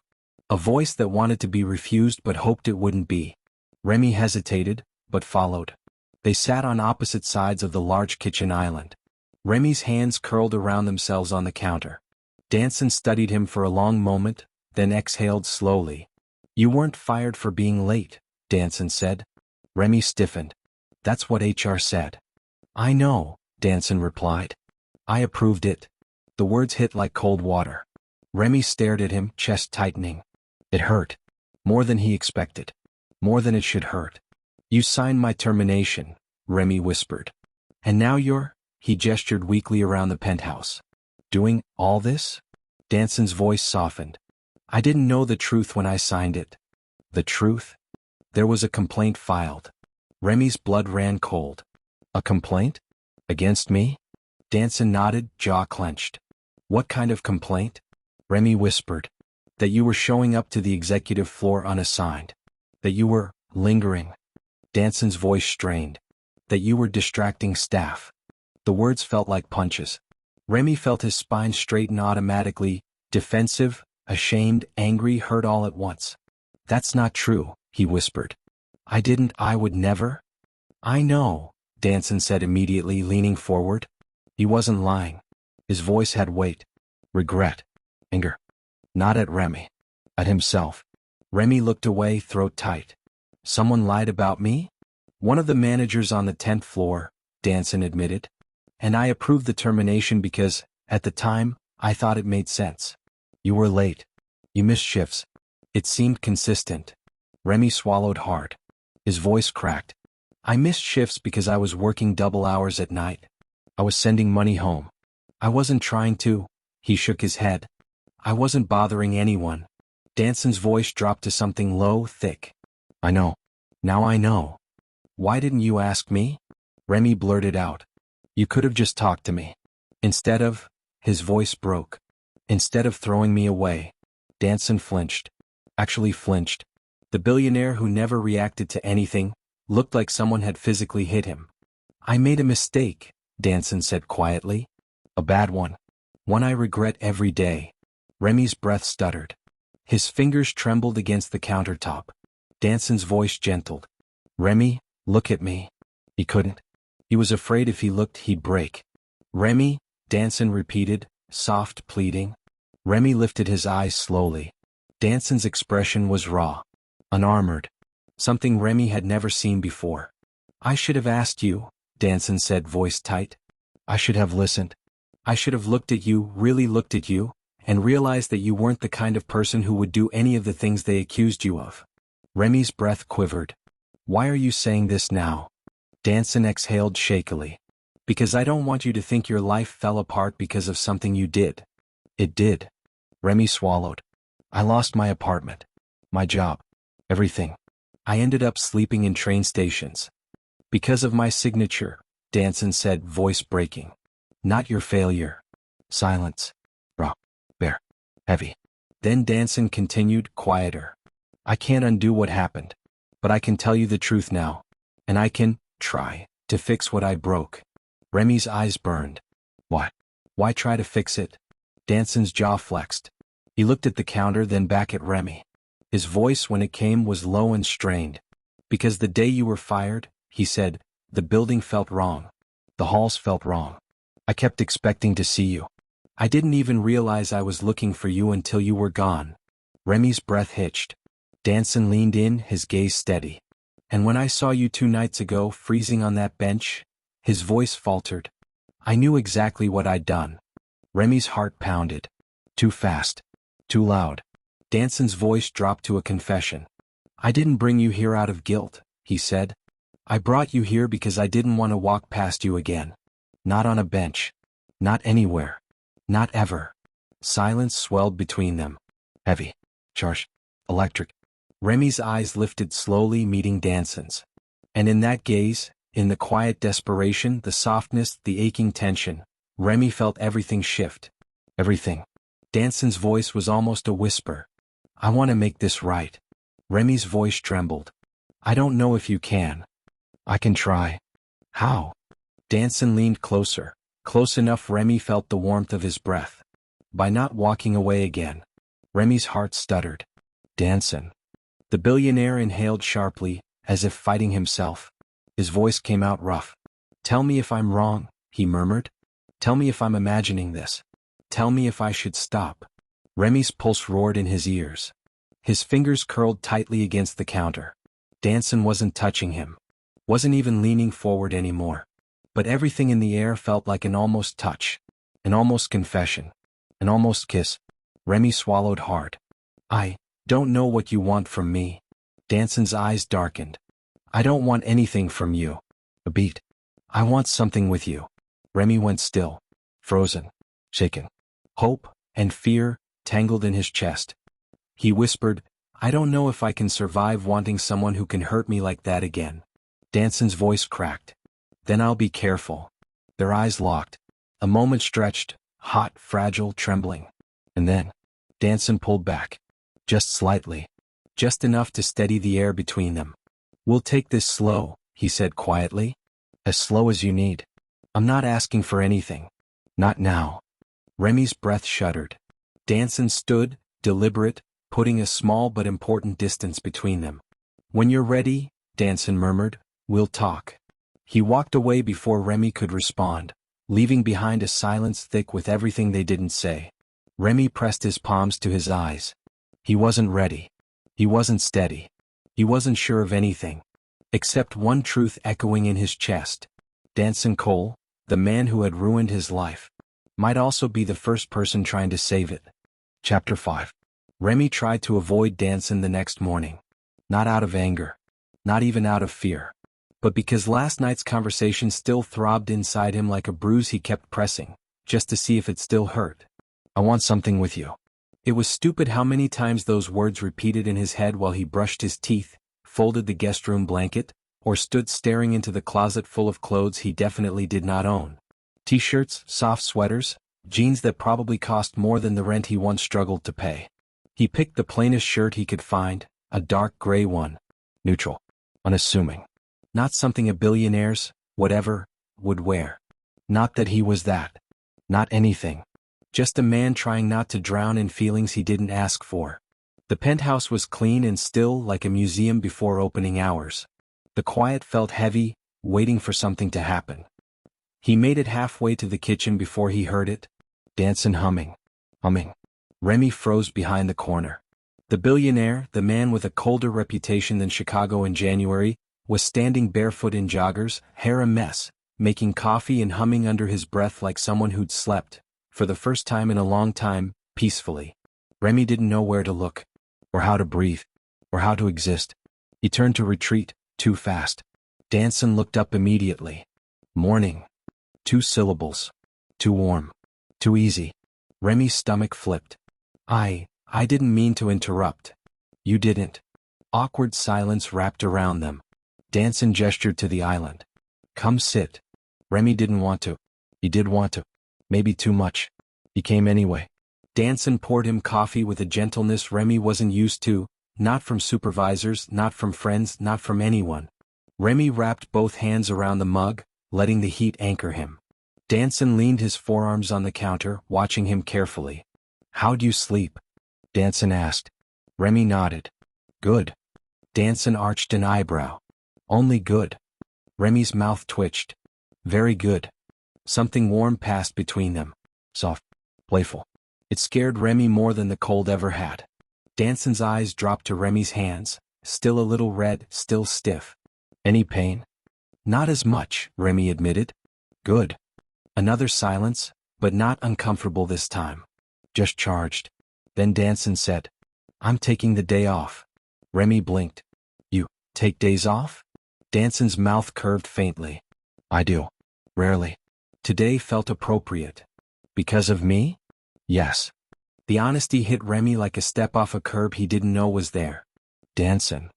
A voice that wanted to be refused but hoped it wouldn't be. Remy hesitated, but followed. They sat on opposite sides of the large kitchen island. Remy's hands curled around themselves on the counter. Danson studied him for a long moment, then exhaled slowly. You weren't fired for being late, Danson said. Remy stiffened. That's what HR said. I know, Danson replied. I approved it. The words hit like cold water. Remy stared at him, chest tightening. It hurt. More than he expected. More than it should hurt. You signed my termination, Remy whispered. And now he gestured weakly around the penthouse. Doing all this? Danson's voice softened. I didn't know the truth when I signed it. The truth? There was a complaint filed. Remy's blood ran cold. A complaint? Against me? Danson nodded, jaw clenched. What kind of complaint? Remy whispered. That you were showing up to the executive floor unassigned. That you were lingering. Danson's voice strained. That you were distracting staff. The words felt like punches. Remy felt his spine straighten automatically, defensive, ashamed, angry, hurt all at once. That's not true, he whispered. I would never. I know, Danson said immediately, leaning forward. He wasn't lying. His voice had weight. Regret. Anger. Not at Remy. At himself. Remy looked away, throat tight. Someone lied about me? One of the managers on the 10th floor, Danson admitted. And I approved the termination because, at the time, I thought it made sense. You were late. You missed shifts. It seemed consistent. Remy swallowed hard. His voice cracked. I missed shifts because I was working double hours at night. I was sending money home. I wasn't trying to. He shook his head. I wasn't bothering anyone. Danson's voice dropped to something low, thick. I know. Now I know. Why didn't you ask me? Remy blurted out. You could have just talked to me. Instead of, his voice broke. Instead of throwing me away. Danson flinched. Actually flinched. The billionaire who never reacted to anything, looked like someone had physically hit him. I made a mistake, Danson said quietly. A bad one. One I regret every day. Remy's breath stuttered. His fingers trembled against the countertop. Danson's voice gentled. Remy, look at me. He couldn't. He was afraid if he looked he'd break. Remy, Danson repeated, soft, pleading. Remy lifted his eyes slowly. Danson's expression was raw. Unarmored. Something Remy had never seen before. I should have asked you, Danson said, voice tight. I should have listened. I should have looked at you, really looked at you, and realized that you weren't the kind of person who would do any of the things they accused you of. Remy's breath quivered. Why are you saying this now? Danson exhaled shakily. Because I don't want you to think your life fell apart because of something you did. It did. Remy swallowed. I lost my apartment. My job. Everything. I ended up sleeping in train stations. Because of my signature, Danson said, voice breaking. Not your failure. Silence. Raw. Bare. Heavy. Then Danson continued, quieter. I can't undo what happened. But I can tell you the truth now. And I can try to fix what I broke. Remy's eyes burned. What? Why try to fix it? Danson's jaw flexed. He looked at the counter, then back at Remy. His voice, when it came, was low and strained. Because the day you were fired, he said, the building felt wrong. The halls felt wrong. I kept expecting to see you. I didn't even realize I was looking for you until you were gone. Remy's breath hitched. Danson leaned in, his gaze steady. And when I saw you 2 nights ago, freezing on that bench, his voice faltered. I knew exactly what I'd done. Remy's heart pounded. Too fast. Too loud. Danson's voice dropped to a confession. I didn't bring you here out of guilt, he said. I brought you here because I didn't want to walk past you again. Not on a bench. Not anywhere. Not ever. Silence swelled between them. Heavy. Charged. Electric. Remy's eyes lifted slowly, meeting Danson's. And in that gaze, in the quiet desperation, the softness, the aching tension, Remy felt everything shift. Everything. Danson's voice was almost a whisper. I want to make this right. Remy's voice trembled. I don't know if you can. I can try. How? Danson leaned closer, close enough Remy felt the warmth of his breath. By not walking away again. Remy's heart stuttered. Danson. The billionaire inhaled sharply, as if fighting himself. His voice came out rough. Tell me if I'm wrong, he murmured. Tell me if I'm imagining this. Tell me if I should stop. Remy's pulse roared in his ears. His fingers curled tightly against the counter. Danson wasn't touching him. Wasn't even leaning forward anymore. But everything in the air felt like an almost touch. An almost confession. An almost kiss. Remy swallowed hard. I don't know what you want from me. Danson's eyes darkened. I don't want anything from you. A beat. I want something with you. Remy went still. Frozen. Shaken. Hope and fear tangled in his chest. He whispered, I don't know if I can survive wanting someone who can hurt me like that again. Danson's voice cracked. Then I'll be careful. Their eyes locked. A moment stretched, hot, fragile, trembling. And then, Danson pulled back. Just slightly. Just enough to steady the air between them. We'll take this slow, he said quietly. As slow as you need. I'm not asking for anything. Not now. Remy's breath shuddered. Danson stood, deliberate, putting a small but important distance between them. When you're ready, Danson murmured, we'll talk. He walked away before Remy could respond, leaving behind a silence thick with everything they didn't say. Remy pressed his palms to his eyes. He wasn't ready. He wasn't steady. He wasn't sure of anything. Except one truth echoing in his chest. Danson Cole, the man who had ruined his life, might also be the first person trying to save it. Chapter 5. Remy tried to avoid Danson the next morning. Not out of anger. Not even out of fear. But because last night's conversation still throbbed inside him like a bruise he kept pressing, just to see if it still hurt. I want something with you. It was stupid how many times those words repeated in his head while he brushed his teeth, folded the guest room blanket, or stood staring into the closet full of clothes he definitely did not own. T-shirts, soft sweaters, jeans that probably cost more than the rent he once struggled to pay. He picked the plainest shirt he could find, a dark gray one. Neutral. Unassuming. Not something a billionaire's, whatever, would wear. Not that he was that. Not anything. Just a man trying not to drown in feelings he didn't ask for. The penthouse was clean and still like a museum before opening hours. The quiet felt heavy, waiting for something to happen. He made it halfway to the kitchen before he heard it. Danson humming. Remy froze behind the corner. The billionaire, the man with a colder reputation than Chicago in January, was standing barefoot in joggers, hair a mess, making coffee and humming under his breath like someone who'd slept, for the first time in a long time, peacefully. Remy didn't know where to look, or how to breathe, or how to exist. He turned to retreat, too fast. Danson looked up immediately. Morning. 2 syllables. Too warm. Too easy. Remy's stomach flipped. I didn't mean to interrupt. You didn't. Awkward silence wrapped around them. Danson gestured to the island. Come sit. Remy didn't want to. He did want to. Maybe too much. He came anyway. Danson poured him coffee with a gentleness Remy wasn't used to, not from supervisors, not from friends, not from anyone. Remy wrapped both hands around the mug, letting the heat anchor him. Danson leaned his forearms on the counter, watching him carefully. How'd you sleep? Danson asked. Remy nodded. Good. Danson arched an eyebrow. Only good. Remy's mouth twitched. Very good. Something warm passed between them. Soft. Playful. It scared Remy more than the cold ever had. Danson's eyes dropped to Remy's hands, still a little red, still stiff. Any pain? Not as much, Remy admitted. Good. Another silence, but not uncomfortable this time. Just charged. Then Danson said, I'm taking the day off. Remy blinked. You take days off? Danson's mouth curved faintly. I do. Rarely. Today felt appropriate. Because of me? Yes. The honesty hit Remy like a step off a curb he didn't know was there. Danson.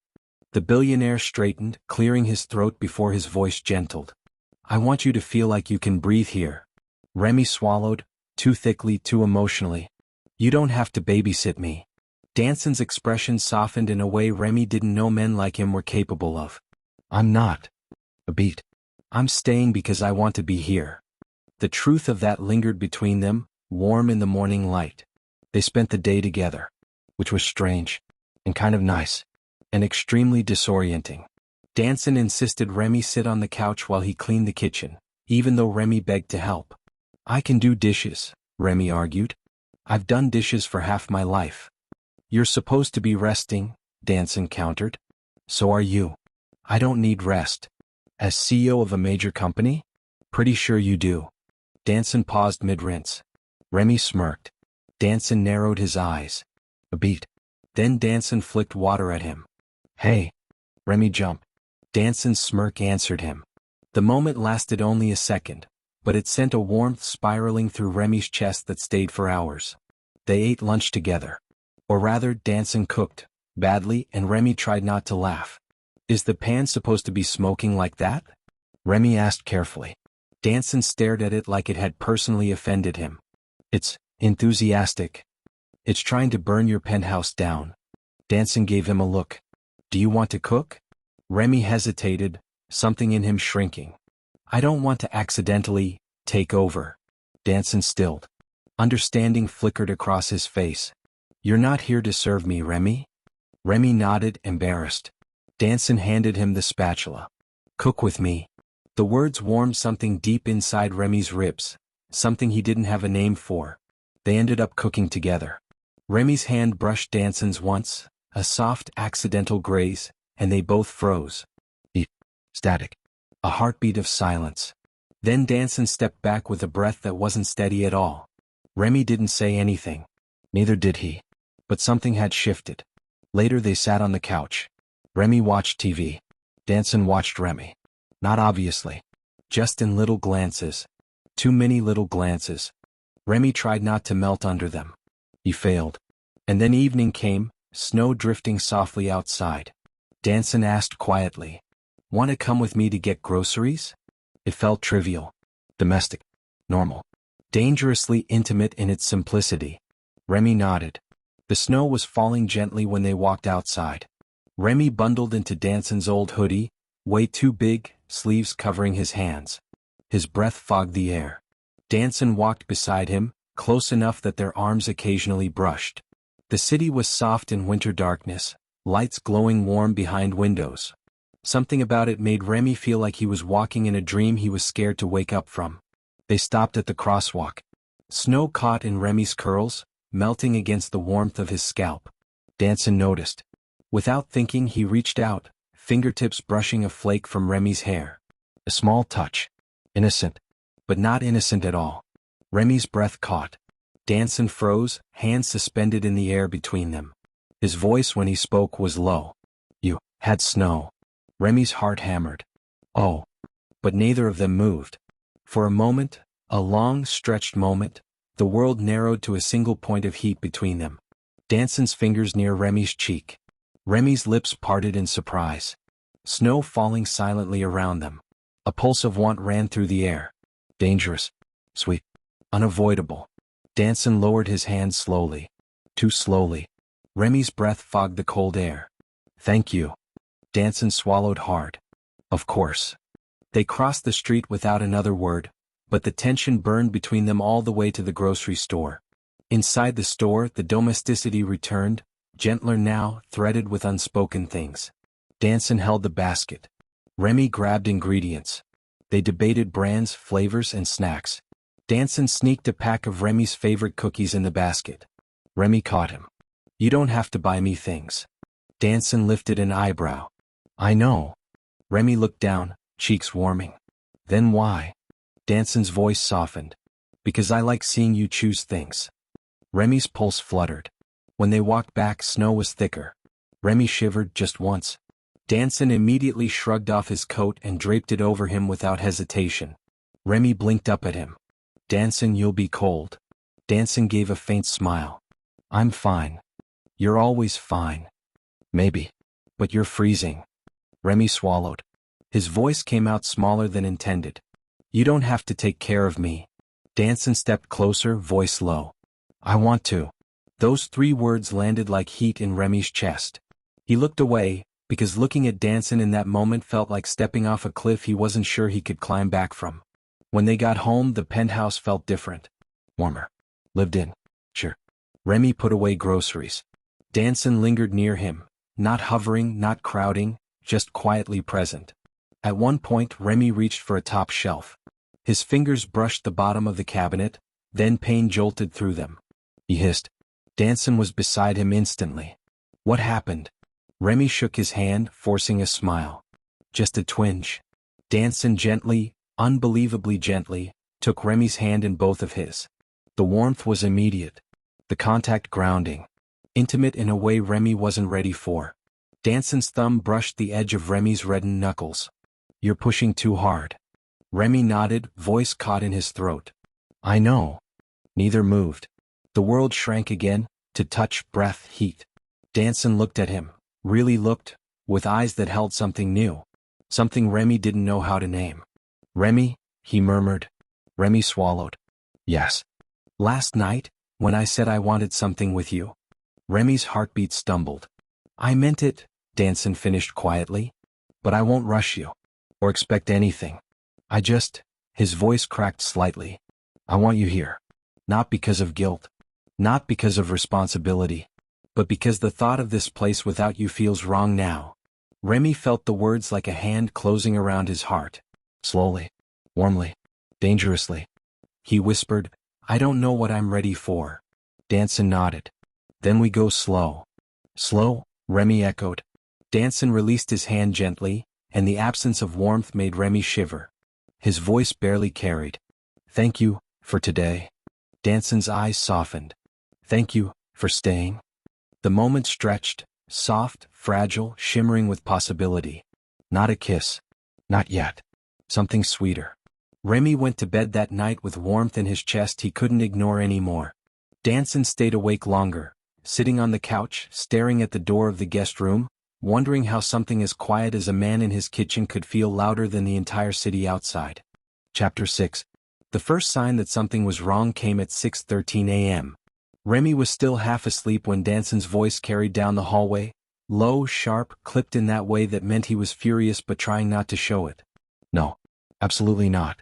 The billionaire straightened, clearing his throat before his voice gentled. I want you to feel like you can breathe here. Remy swallowed, too thickly, too emotionally. You don't have to babysit me. Danson's expression softened in a way Remy didn't know men like him were capable of. I'm not. A beat. I'm staying because I want to be here. The truth of that lingered between them, warm in the morning light. They spent the day together, which was strange, and kind of nice, and extremely disorienting. Danson insisted Remy sit on the couch while he cleaned the kitchen, even though Remy begged to help. I can do dishes, Remy argued. I've done dishes for half my life. You're supposed to be resting, Danson countered. So are you. I don't need rest. As CEO of a major company? Pretty sure you do. Danson paused mid-rinse. Remy smirked. Danson narrowed his eyes. A beat. Then Danson flicked water at him. Hey. Remy jumped. Danson's smirk answered him. The moment lasted only a second, but it sent a warmth spiraling through Remy's chest that stayed for hours. They ate lunch together. Or rather, Danson cooked, badly, and Remy tried not to laugh. Is the pan supposed to be smoking like that? Remy asked carefully. Danson stared at it like it had personally offended him. It's enthusiastic. It's trying to burn your penthouse down. Danson gave him a look. Do you want to cook? Remy hesitated, something in him shrinking. I don't want to accidentally take over. Danson stilled. Understanding flickered across his face. You're not here to serve me, Remy? Remy nodded, embarrassed. Danson handed him the spatula. Cook with me. The words warmed something deep inside Remy's ribs, something he didn't have a name for. They ended up cooking together. Remy's hand brushed Danson's once, a soft accidental graze, and they both froze. Static. A heartbeat of silence. Then Danson stepped back with a breath that wasn't steady at all. Remy didn't say anything. Neither did he. But something had shifted. Later they sat on the couch. Remy watched TV. Danson watched Remy. Not obviously. Just in little glances. Too many little glances. Remy tried not to melt under them. He failed. And then evening came, snow drifting softly outside. Danson asked quietly, "Want to come with me to get groceries?" It felt trivial. Domestic. Normal. Dangerously intimate in its simplicity. Remy nodded. The snow was falling gently when they walked outside. Remy bundled into Danson's old hoodie, way too big, sleeves covering his hands. His breath fogged the air. Danson walked beside him, close enough that their arms occasionally brushed. The city was soft in winter darkness, lights glowing warm behind windows. Something about it made Remy feel like he was walking in a dream he was scared to wake up from. They stopped at the crosswalk. Snow caught in Remy's curls, melting against the warmth of his scalp. Danson noticed. Without thinking, he reached out, fingertips brushing a flake from Remy's hair. A small touch. Innocent. But not innocent at all. Remy's breath caught. Danson froze, hands suspended in the air between them. His voice when he spoke was low. You had snow. Remy's heart hammered. Oh. But neither of them moved. For a moment, a long, stretched moment, the world narrowed to a single point of heat between them. Danson's fingers near Remy's cheek. Remy's lips parted in surprise. Snow falling silently around them. A pulse of want ran through the air. Dangerous. Sweet. Unavoidable. Danson lowered his hand slowly. Too slowly. Remy's breath fogged the cold air. Thank you. Danson swallowed hard. Of course. They crossed the street without another word, but the tension burned between them all the way to the grocery store. Inside the store, the domesticity returned, gentler now, threaded with unspoken things. Danson held the basket. Remy grabbed ingredients. They debated brands, flavors, and snacks. Danson sneaked a pack of Remy's favorite cookies in the basket. Remy caught him. You don't have to buy me things. Danson lifted an eyebrow. I know. Remy looked down, cheeks warming. Then why? Danson's voice softened. Because I like seeing you choose things. Remy's pulse fluttered. When they walked back, snow was thicker. Remy shivered just once. Danson immediately shrugged off his coat and draped it over him without hesitation. Remy blinked up at him. Danson, you'll be cold. Danson gave a faint smile. I'm fine. You're always fine. Maybe. But you're freezing. Remy swallowed. His voice came out smaller than intended. You don't have to take care of me. Danson stepped closer, voice low. I want to. Those 3 words landed like heat in Remy's chest. He looked away, because looking at Danson in that moment felt like stepping off a cliff he wasn't sure he could climb back from. When they got home, the penthouse felt different. Warmer. Lived in. Sure. Remy put away groceries. Danson lingered near him, not hovering, not crowding, just quietly present. At one point, Remy reached for a top shelf. His fingers brushed the bottom of the cabinet, then pain jolted through them. He hissed. Danson was beside him instantly. What happened? Remy shook his hand, forcing a smile. Just a twinge. Danson gently, unbelievably gently, took Remy's hand in both of his. The warmth was immediate. The contact grounding. Intimate in a way Remy wasn't ready for. Danson's thumb brushed the edge of Remy's reddened knuckles. You're pushing too hard. Remy nodded, voice caught in his throat. I know. Neither moved. The world shrank again, to touch, breath, heat. Danson looked at him, really looked, with eyes that held something new. Something Remy didn't know how to name. Remy, he murmured. Remy swallowed. Yes. Last night, when I said I wanted something with you. Remy's heartbeat stumbled. I meant it, Danson finished quietly. But I won't rush you. Or expect anything. His voice cracked slightly. I want you here. Not because of guilt. Not because of responsibility. But because the thought of this place without you feels wrong now. Remy felt the words like a hand closing around his heart. Slowly. Warmly. Dangerously. He whispered, I don't know what I'm ready for. Danson nodded. Then we go slow. Slow? Remy echoed. Danson released his hand gently, and the absence of warmth made Remy shiver. His voice barely carried. Thank you, for today. Danson's eyes softened. Thank you, for staying. The moment stretched, soft, fragile, shimmering with possibility. Not a kiss. Not yet. Something sweeter. Remy went to bed that night with warmth in his chest he couldn't ignore anymore. Danson stayed awake longer, sitting on the couch, staring at the door of the guest room, wondering how something as quiet as a man in his kitchen could feel louder than the entire city outside. Chapter 6. The first sign that something was wrong came at 6:13 a.m. Remy was still half asleep when Danson's voice carried down the hallway, low, sharp, clipped in that way that meant he was furious but trying not to show it. No. Absolutely not.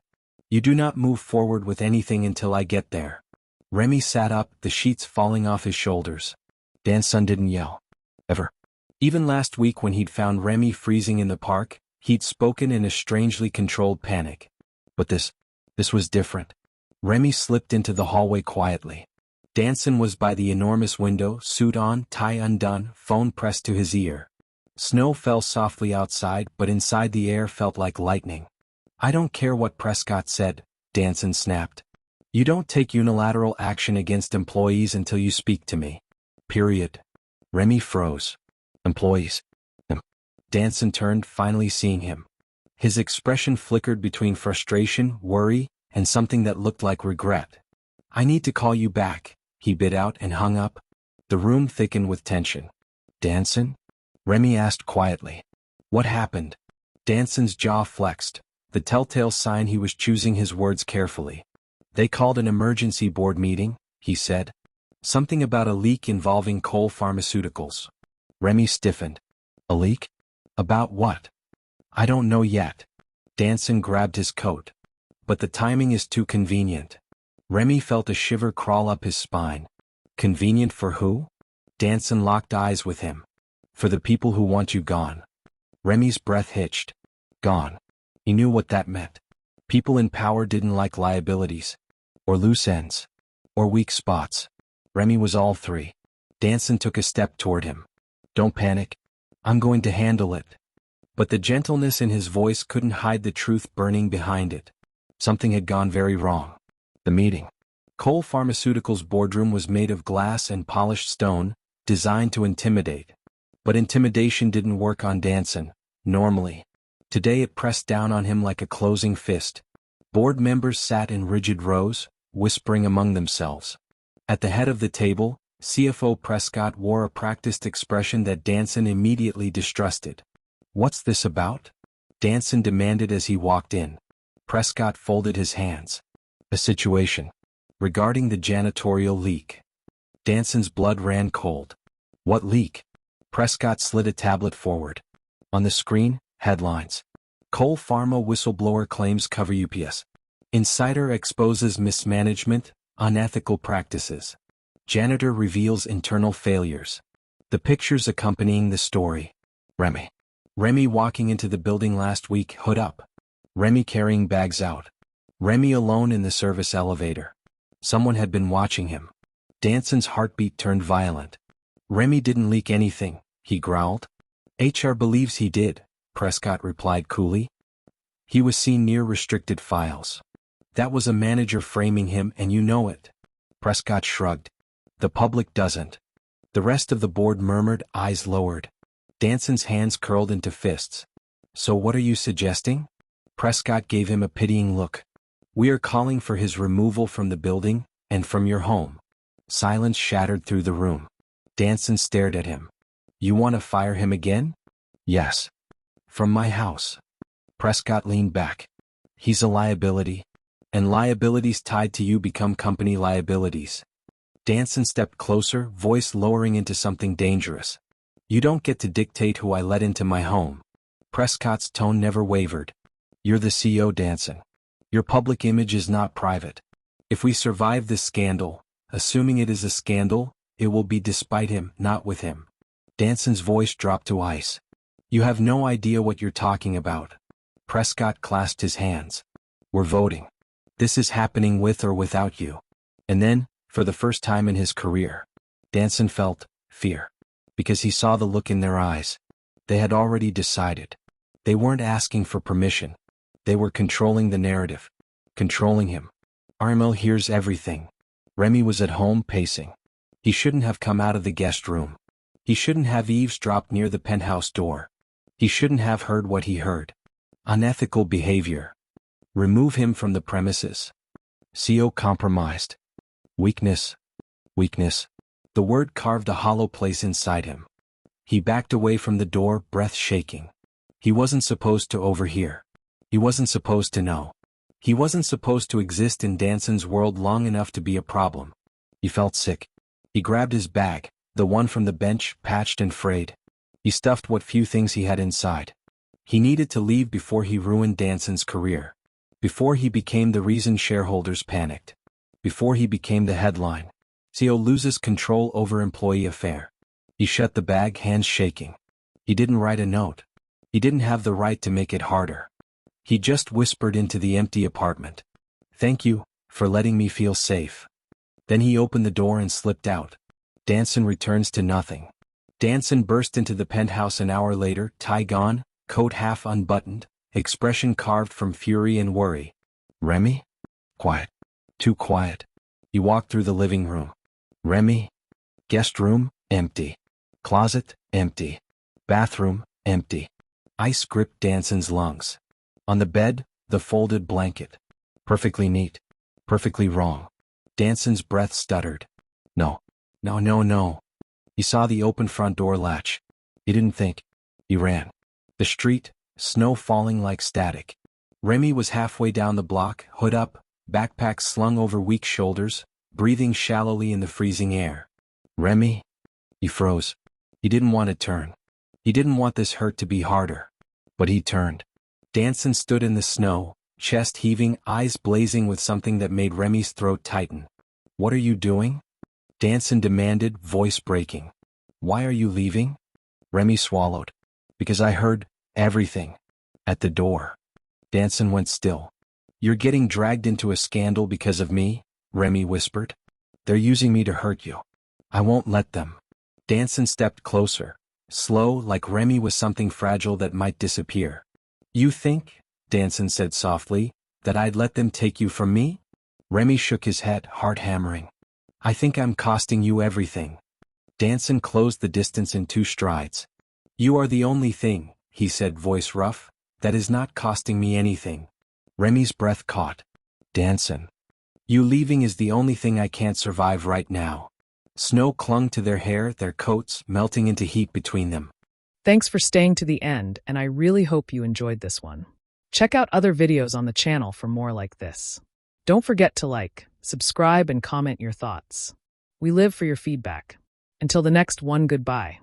You do not move forward with anything until I get there. Remy sat up, the sheets falling off his shoulders. Danson didn't yell. Ever. Even last week when he'd found Remy freezing in the park, he'd spoken in a strangely controlled panic. But this was different. Remy slipped into the hallway quietly. Danson was by the enormous window, suit on, tie undone, phone pressed to his ear. Snow fell softly outside, but inside the air felt like lightning. I don't care what Prescott said, Danson snapped. You don't take unilateral action against employees until you speak to me. Period. Remy froze. Employees. Danson turned, finally seeing him. His expression flickered between frustration, worry, and something that looked like regret. I need to call you back, he bit out and hung up. The room thickened with tension. Danson? Remy asked quietly. What happened? Danson's jaw flexed, the telltale sign he was choosing his words carefully. They called an emergency board meeting, he said. Something about a leak involving Cole Pharmaceuticals. Remy stiffened. A leak? About what? I don't know yet. Danson grabbed his coat. But the timing is too convenient. Remy felt a shiver crawl up his spine. Convenient for who? Danson locked eyes with him. For the people who want you gone. Remy's breath hitched. Gone. He knew what that meant. People in power didn't like liabilities. Or loose ends. Or weak spots. Remy was all three. Danson took a step toward him. Don't panic. I'm going to handle it. But the gentleness in his voice couldn't hide the truth burning behind it. Something had gone very wrong. The meeting. Cole Pharmaceuticals' boardroom was made of glass and polished stone, designed to intimidate. But intimidation didn't work on Danson, normally. Today it pressed down on him like a closing fist. Board members sat in rigid rows, whispering among themselves. At the head of the table, CFO Prescott wore a practiced expression that Danson immediately distrusted. What's this about? Danson demanded as he walked in. Prescott folded his hands. A situation. Regarding the janitorial leak. Danson's blood ran cold. What leak? Prescott slid a tablet forward. On the screen, headlines. Cole Pharma whistleblower claims cover UPS. Insider exposes mismanagement, unethical practices. Janitor reveals internal failures. The pictures accompanying the story. Remy. Remy walking into the building last week, hood up. Remy carrying bags out. Remy alone in the service elevator. Someone had been watching him. Danson's heartbeat turned violent. Remy didn't leak anything, he growled. HR believes he did, Prescott replied coolly. He was seen near restricted files. That was a manager framing him and you know it. Prescott shrugged. The public doesn't. The rest of the board murmured, eyes lowered. Danson's hands curled into fists. So what are you suggesting? Prescott gave him a pitying look. We are calling for his removal from the building, and from your home. Silence shattered through the room. Danson stared at him. You want to fire him again? Yes. From my house. Prescott leaned back. He's a liability. And liabilities tied to you become company liabilities. Danson stepped closer, voice lowering into something dangerous. You don't get to dictate who I let into my home. Prescott's tone never wavered. You're the CEO, Danson. Your public image is not private. If we survive this scandal, assuming it is a scandal, it will be despite him, not with him. Danson's voice dropped to ice. You have no idea what you're talking about. Prescott clasped his hands. We're voting. This is happening with or without you. And then, for the first time in his career, Danson felt fear. Because he saw the look in their eyes. They had already decided. They weren't asking for permission. They were controlling the narrative. Controlling him. Armel hears everything. Remy was at home pacing. He shouldn't have come out of the guest room. He shouldn't have eavesdropped near the penthouse door. He shouldn't have heard what he heard. Unethical behavior. Remove him from the premises. CEO compromised. Weakness. Weakness. The word carved a hollow place inside him. He backed away from the door, breath shaking. He wasn't supposed to overhear. He wasn't supposed to know. He wasn't supposed to exist in Danson's world long enough to be a problem. He felt sick. He grabbed his bag, the one from the bench, patched and frayed. He stuffed what few things he had inside. He needed to leave before he ruined Danson's career. Before he became the reason shareholders panicked. Before he became the headline. CEO loses control over employee affair. He shut the bag, hands shaking. He didn't write a note. He didn't have the right to make it harder. He just whispered into the empty apartment. Thank you, for letting me feel safe. Then he opened the door and slipped out. Danson returns to nothing. Danson burst into the penthouse an hour later, tie gone, coat half unbuttoned, expression carved from fury and worry. Remy? Quiet. Too quiet. He walked through the living room. Remy? Guest room? Empty. Closet? Empty. Bathroom? Empty. Ice gripped Danson's lungs. On the bed, the folded blanket. Perfectly neat. Perfectly wrong. Danson's breath stuttered. No. No, no, no. He saw the open front door latch. He didn't think. He ran. The street, snow falling like static. Remy was halfway down the block, hood up, backpack slung over weak shoulders, breathing shallowly in the freezing air. Remy? He froze. He didn't want to turn. He didn't want this hurt to be harder. But he turned. Danson stood in the snow, chest heaving, eyes blazing with something that made Remy's throat tighten. What are you doing? Danson demanded, voice breaking. Why are you leaving? Remy swallowed. Because I heard everything. At the door. Danson went still. You're getting dragged into a scandal because of me, Remy whispered. They're using me to hurt you. I won't let them. Danson stepped closer, slow, like Remy was something fragile that might disappear. You think, Danson said softly, that I'd let them take you from me? Remy shook his head, heart hammering. I think I'm costing you everything. Danson closed the distance in 2 strides. You are the only thing, he said, voice rough, that is not costing me anything. Remy's breath caught. Danson. You leaving is the only thing I can't survive right now. Snow clung to their hair, their coats melting into heat between them. Thanks for staying to the end, and I really hope you enjoyed this one. Check out other videos on the channel for more like this. Don't forget to like, subscribe, and comment your thoughts. We live for your feedback. Until the next one, goodbye.